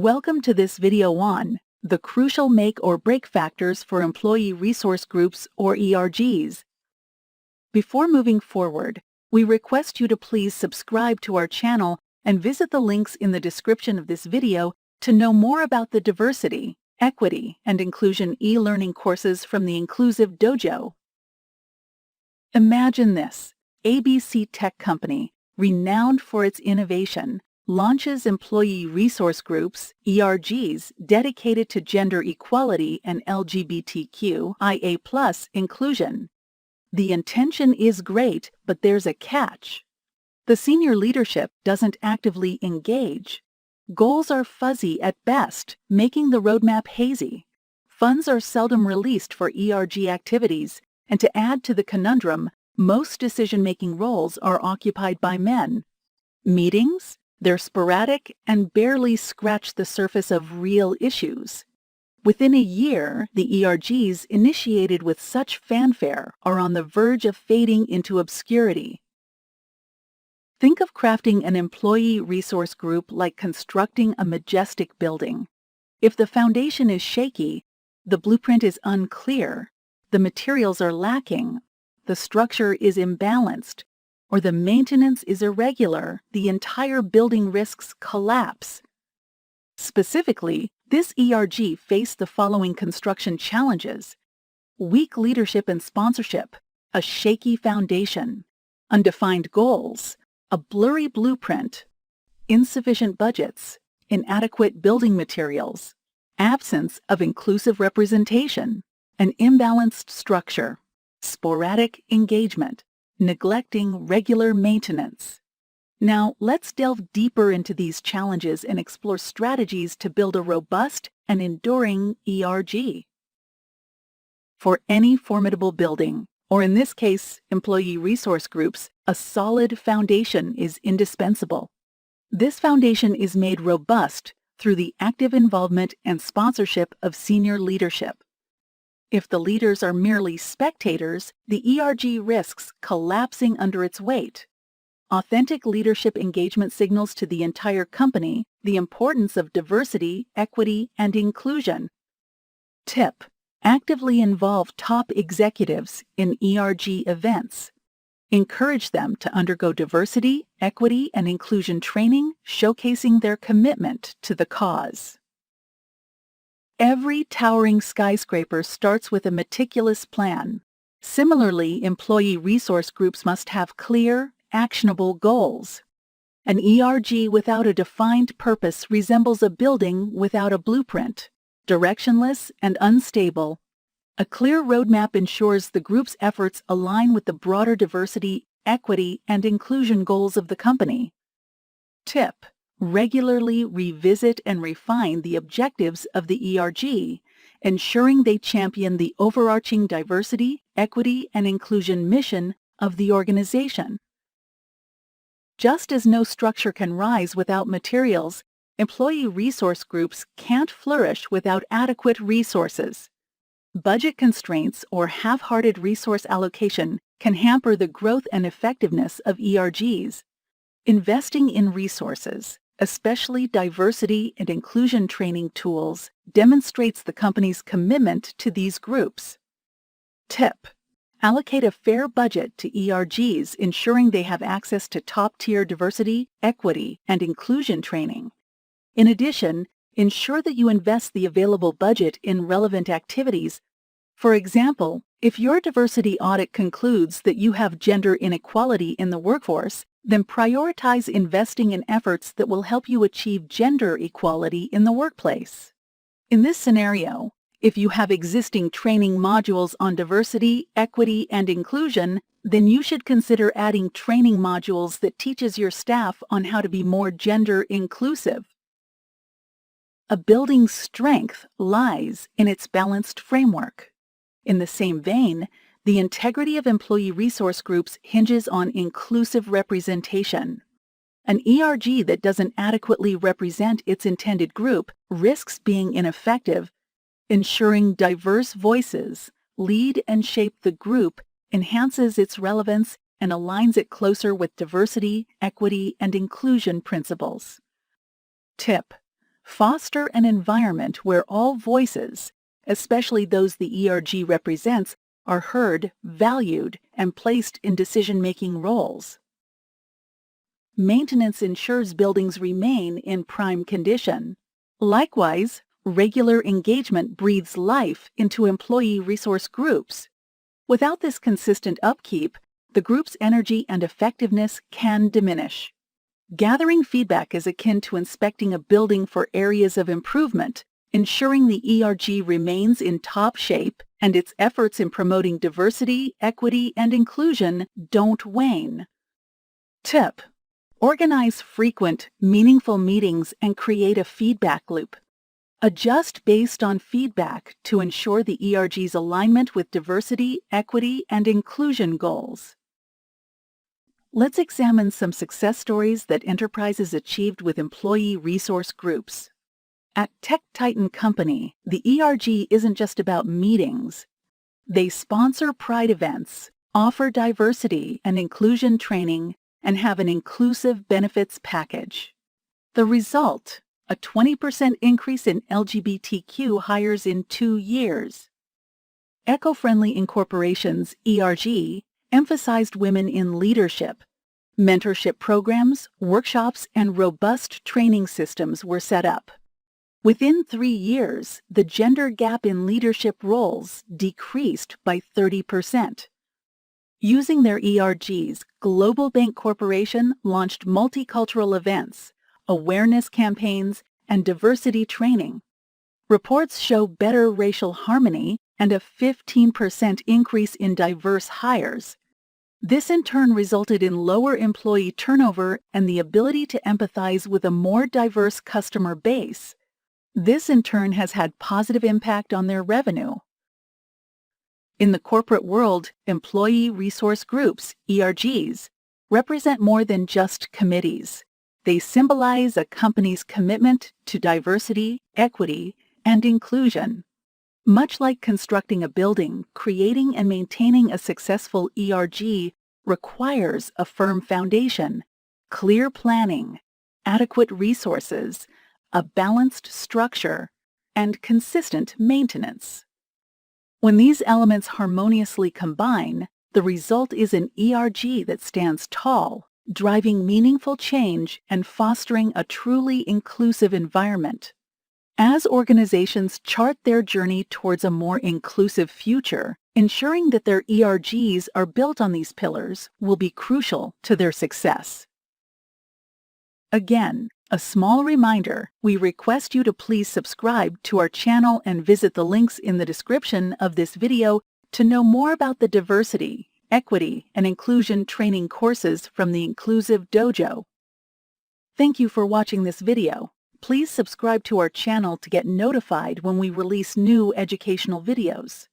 Welcome to this video on the crucial make or break factors for employee resource groups or ERGs. Before moving forward, we request you to please subscribe to our channel and visit the links in the description of this video to know more about the diversity, equity, and inclusion e-learning courses from the Inclusive Dojo. Imagine this: ABC Tech Company, renowned for its innovation, launches employee resource groups, ERGs, dedicated to gender equality and LGBTQIA+ inclusion. The intention is great, but there's a catch. The senior leadership doesn't actively engage. Goals are fuzzy at best, making the roadmap hazy. Funds are seldom released for ERG activities, and to add to the conundrum, most decision-making roles are occupied by men. Meetings? They're sporadic and barely scratch the surface of real issues. Within a year, the ERGs initiated with such fanfare are on the verge of fading into obscurity. Think of crafting an employee resource group like constructing a majestic building. If the foundation is shaky, the blueprint is unclear, the materials are lacking, the structure is imbalanced, or the maintenance is irregular, the entire building risks collapse. Specifically, this ERG faced the following construction challenges: weak leadership and sponsorship, a shaky foundation, undefined goals, a blurry blueprint, insufficient budgets, inadequate building materials, absence of inclusive representation, an imbalanced structure, sporadic engagement, neglecting regular maintenance. Now, let's delve deeper into these challenges and explore strategies to build a robust and enduring ERG. For any formidable building, or in this case, employee resource groups, a solid foundation is indispensable. This foundation is made robust through the active involvement and sponsorship of senior leadership. If the leaders are merely spectators, the ERG risks collapsing under its weight. Authentic leadership engagement signals to the entire company the importance of diversity, equity, and inclusion. Tip: actively involve top executives in ERG events. Encourage them to undergo diversity, equity, and inclusion training, showcasing their commitment to the cause. Every towering skyscraper starts with a meticulous plan. Similarly, employee resource groups must have clear, actionable goals. An ERG without a defined purpose resembles a building without a blueprint, directionless and unstable. A clear roadmap ensures the group's efforts align with the broader diversity, equity, and inclusion goals of the company. Tip: regularly revisit and refine the objectives of the ERG, ensuring they champion the overarching diversity, equity, and inclusion mission of the organization. Just as no structure can rise without materials, employee resource groups can't flourish without adequate resources. Budget constraints or half-hearted resource allocation can hamper the growth and effectiveness of ERGs. Investing in resources, especially diversity and inclusion training tools, demonstrates the company's commitment to these groups. Tip: allocate a fair budget to ERGs, ensuring they have access to top-tier diversity, equity, and inclusion training. In addition, ensure that you invest the available budget in relevant activities. For example, if your diversity audit concludes that you have gender inequality in the workforce, then prioritize investing in efforts that will help you achieve gender equality in the workplace. In this scenario, if you have existing training modules on diversity, equity, and inclusion, then you should consider adding training modules that teaches your staff on how to be more gender inclusive. A building's strength lies in its balanced framework. In the same vein, the integrity of employee resource groups hinges on inclusive representation. An ERG that doesn't adequately represent its intended group risks being ineffective. Ensuring diverse voices lead and shape the group enhances its relevance and aligns it closer with diversity, equity, and inclusion principles. Tip: Foster an environment where all voices, especially those the ERG represents, are heard, valued, and placed in decision-making roles. Maintenance ensures buildings remain in prime condition. Likewise, regular engagement breathes life into employee resource groups. Without this consistent upkeep, the group's energy and effectiveness can diminish. Gathering feedback is akin to inspecting a building for areas of improvement, ensuring the ERG remains in top shape and its efforts in promoting diversity, equity, and inclusion don't wane. Tip: organize frequent, meaningful meetings and create a feedback loop. Adjust based on feedback to ensure the ERG's alignment with diversity, equity, and inclusion goals. Let's examine some success stories that enterprises achieved with employee resource groups. At Tech Titan Company, the ERG isn't just about meetings. They sponsor pride events, offer diversity and inclusion training, and have an inclusive benefits package. The result: a 20% increase in LGBTQ hires in 2 years. Eco-Friendly Incorporation's ERG emphasized women in leadership. Mentorship programs, workshops, and robust training systems were set up. Within 3 years, the gender gap in leadership roles decreased by 30%. Using their ERGs, Global Bank Corporation launched multicultural events, awareness campaigns, and diversity training. Reports show better racial harmony and a 15% increase in diverse hires. This in turn resulted in lower employee turnover and the ability to empathize with a more diverse customer base. This in turn has had positive impact on their revenue. In the corporate world, employee resource groups, ERGs, represent more than just committees. They symbolize a company's commitment to diversity, equity, and inclusion. Much like constructing a building, creating and maintaining a successful ERG requires a firm foundation, clear planning, adequate resources, a balanced structure, and consistent maintenance. When these elements harmoniously combine, the result is an ERG that stands tall, driving meaningful change and fostering a truly inclusive environment. As organizations chart their journey towards a more inclusive future, ensuring that their ERGs are built on these pillars will be crucial to their success. Again, a small reminder, we request you to please subscribe to our channel and visit the links in the description of this video to know more about the diversity, equity, and inclusion training courses from the Inclusive Dojo. Thank you for watching this video. Please subscribe to our channel to get notified when we release new educational videos.